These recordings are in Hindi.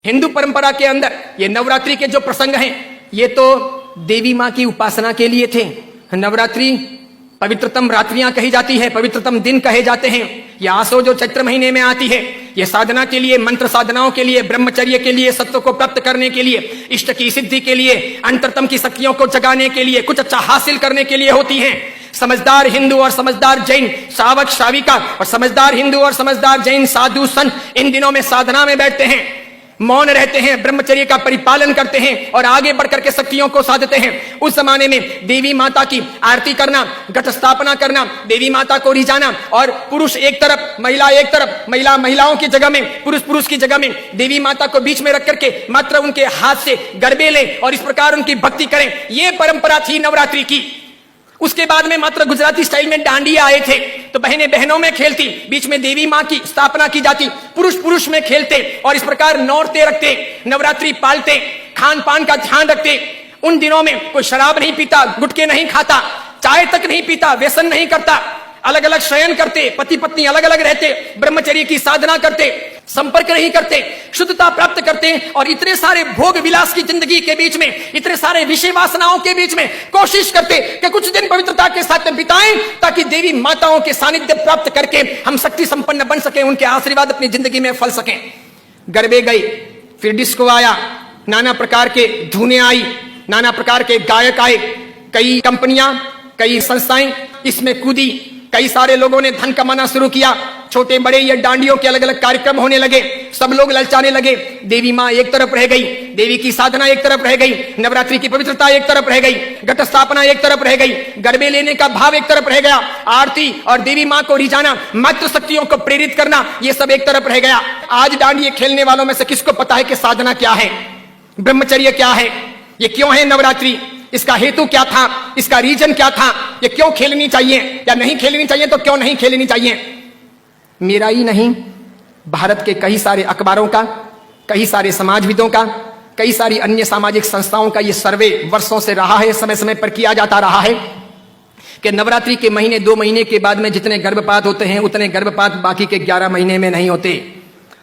हिंदू परंपरा के अंदर ये नवरात्रि के जो प्रसंग हैं, ये तो देवी मां की उपासना के लिए थे। नवरात्रि पवित्रतम रात्रियां कही जाती है, पवित्रतम दिन कहे जाते हैं। यह आसो जो चैत्र महीने में आती है, यह साधना के लिए, मंत्र साधनाओं के लिए, ब्रह्मचर्य के लिए, सत्व को प्राप्त करने के लिए, इष्ट की सिद्धि के लिए, अंतरतम की शक्तियों को जगाने के लिए, कुछ अच्छा हासिल करने के लिए होती हैं। समझदार हिंदू और समझदार जैन श्रावक श्राविका और समझदार हिंदू और समझदार जैन साधु संत इन दिनों में साधना में बैठते हैं, मौन रहते हैं, ब्रह्मचर्य का परिपालन करते हैं और आगे बढ़कर के शक्तियों को साधते हैं। उस जमाने में देवी माता की आरती करना, घट स्थापना करना, देवी माता को रिझाना और पुरुष एक तरफ, महिला एक तरफ, महिलाओं की जगह में, पुरुष की जगह में, देवी माता को बीच में रख करके मात्र उनके हाथ से गरबे लें और इस प्रकार उनकी भक्ति करें। यह परंपरा थी नवरात्रि की। उसके बाद में मात्र गुजराती स्टाइल में डांडिया आए थे, तो बहनें बहनों में खेलती, बीच में देवी मां की स्थापना की जाती, पुरुष में खेलते और इस प्रकार नौरते रखते, नवरात्रि पालते, खान पान का ध्यान रखते। उन दिनों में कोई शराब नहीं पीता, गुटखे नहीं खाता, चाय तक नहीं पीता, व्यसन नहीं करता, अलग अलग शयन करते, पति पत्नी अलग अलग रहते, ब्रह्मचर्य की साधना करते, संपर्क नहीं करते, शुद्धता प्राप्त करते और इतने सारे भोग विलास की जिंदगी के बीच में, इतने सारे विषय वासनाओं के बीच में कोशिश करते कि कुछ दिन पवित्रता के साथ बिताएं, ताकि देवी माताओं के सानिध्य प्राप्त करके हम शक्ति संपन्न बन सके, उनके आशीर्वाद अपनी जिंदगी में फल सकें। गरबे गई, फिर डिस्को आया, नाना प्रकार के धुनें आई, नाना प्रकार के गायक आए, कई कंपनियां, कई संस्थाएं इसमें कूदी, कई सारे लोगों ने धन कमाना शुरू किया, छोटे बड़े ये डांडियों के अलग अलग कार्यक्रम होने लगे, सब लोग ललचाने लगे। देवी मां एक तरफ रह गई, देवी की साधना एक तरफ रह गई, नवरात्रि की पवित्रता एक तरफ रह गई, घट स्थापना एक तरफ रह गई, गरबे लेने का भाव एक तरफ रह गया, आरती और देवी मां को रिझाना, मातृ शक्तियों को प्रेरित करना, ये सब एक तरफ रह गया। आज डांडिये खेलने वालों में से किसको पता है कि साधना क्या है, ब्रह्मचर्य क्या है, ये क्यों है नवरात्रि, इसका हेतु क्या था, इसका रीजन क्या था, ये क्यों खेलनी चाहिए या नहीं खेलनी चाहिए, तो क्यों नहीं खेलनी चाहिए। मेरा ही नहीं, भारत के कई सारे अखबारों का, कई सारे समाजविदों का, कई सारी अन्य सामाजिक संस्थाओं का ये सर्वे वर्षों से रहा है, समय समय पर किया जाता रहा है कि नवरात्रि के महीने 2 महीने के बाद में जितने गर्भपात होते हैं, उतने गर्भपात बाकी के 11 महीने में नहीं होते।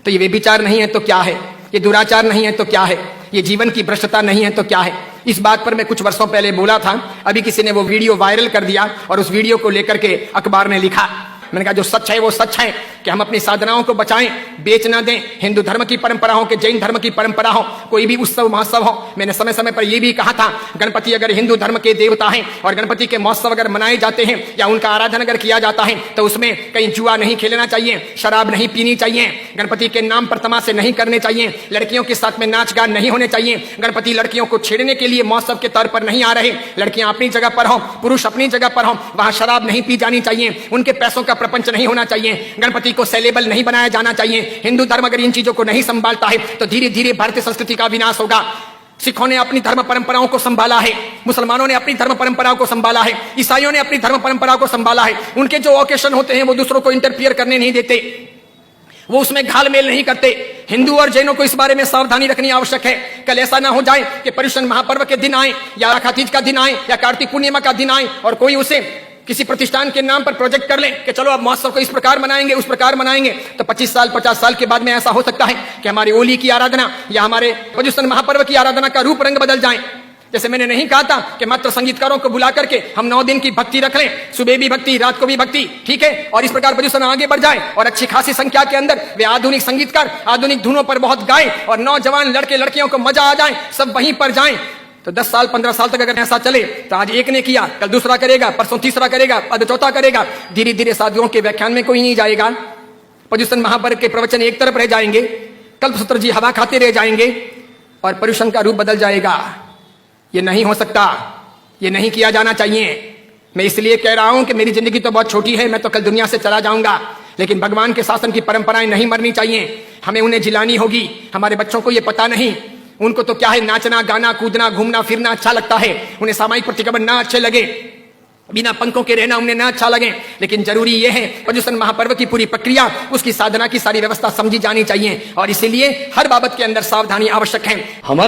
तो ये व्यभिचार नहीं है तो क्या है, ये दुराचार नहीं है तो क्या है, ये जीवन की भ्रष्टता नहीं है तो क्या है। इस बात पर मैं कुछ वर्षों पहले बोला था, अभी किसी ने वो वीडियो वायरल कर दिया और उस वीडियो को लेकर के अखबार ने लिखा। मैंने कहा जो सच है वो सच है कि हम अपनी साधनाओं को बचाएं, बेच ना दें। हिंदू धर्म की परंपरा हो कि जैन धर्म की परंपरा हो, कोई भी उत्सव महोत्सव हो, मैंने समय समय पर यह भी कहा था, गणपति अगर हिंदू धर्म के देवता हैं और गणपति के महोत्सव अगर मनाए जाते हैं या उनका आराधन अगर किया जाता है तो उसमें कहीं जुआ नहीं खेलना चाहिए, शराब नहीं पीनी चाहिए, गणपति के नाम पर तमाशे नहीं करने चाहिए, लड़कियों के साथ में नाच गान नहीं होने चाहिए, गणपति लड़कियों को छेड़ने के लिए महोत्सव के तौर पर नहीं आ रहे, लड़कियां अपनी जगह पर हो, पुरुष अपनी जगह पर हो, वहां शराब नहीं पी जानी चाहिए, उनके पैसों का प्रपंच नहीं होना चाहिए, गणपति को सेलेबल नहीं बनाया जाना चाहिए। हिंदू धर्म अगर इन चीजों को नहीं संभालता है तो धीरे धीरे भारतीय संस्कृति का विनाश होगा। सिखों ने अपनी धर्म परंपराओं को संभाला है, मुसलमानों ने अपनी धर्म परंपराओं को संभाला है, ईसाइयों ने अपनी धर्म परंपराओं को संभाला है। उनके जो ओकेशन होते हैं वो दूसरों को इंटरफियर करने नहीं देते, वो उसमें घालमेल नहीं करते। हिंदू और जैनों को इस बारे में सावधानी रखनी आवश्यक है। कल ऐसा ना हो जाए कि पर्युषण महापर्व के दिन आए या आखातीज का दिन आए या कार्तिक पूर्णिमा का दिन आए और कोई उसे किसी प्रतिष्ठान के नाम पर प्रोजेक्ट कर ले कि चलो अब महोत्सव को इस प्रकार मनाएंगे, उस प्रकार मनाएंगे, तो 25 साल 50 साल के बाद में ऐसा हो सकता है कि हमारी होली की आराधना या हमारे पर्युषण महापर्व की आराधना का रूप रंग बदल जाए। जैसे मैंने नहीं कहा था कि मात्र संगीतकारों को बुला करके हम 9 दिन की भक्ति रख लें, सुबह भी भक्ति, रात को भी भक्ति, ठीक है, और इस प्रकार पर्युषण आगे बढ़ जाए और अच्छी खासी संख्या के अंदर वे आधुनिक संगीतकार आधुनिक धुनों पर बहुत गाएं और नौजवान लड़के लड़कियों को मजा आ जाए, सब वहीं पर जाएं। तो 10 साल 15 साल तक अगर ऐसा चले तो आज एक ने किया, कल दूसरा करेगा, परसों तीसरा करेगा, अब चौथा करेगा, धीरे धीरे साधुओं के व्याख्यान में कोई नहीं जाएगा, पर्युषण महापर्व के प्रवचन एक तरफ रह जाएंगे, कल्पसूत्र जी हवा खाते रह जाएंगे और पर्युषण का रूप बदल जाएगा। ये नहीं हो सकता, ये नहीं किया जाना चाहिए। मैं इसलिए कह रहा हूं कि मेरी जिंदगी तो बहुत छोटी है, मैं तो कल दुनिया से चला जाऊंगा, लेकिन भगवान के शासन की परंपराएं नहीं मरनी चाहिए, हमें उन्हें जिलानी होगी। हमारे बच्चों को ये पता नहीं, उनको तो क्या है, नाचना गाना कूदना घूमना फिरना अच्छा लगता है, उन्हें सामाजिक प्रतिक्रमण ना अच्छे लगे, बिना पंखों के रहना उन्हें ना अच्छा लगे, लेकिन जरूरी यह है पर्युषण महापर्व की पूरी प्रक्रिया, उसकी साधना की सारी व्यवस्था समझी जानी चाहिए और इसीलिए हर बाबत के अंदर सावधानी आवश्यक है।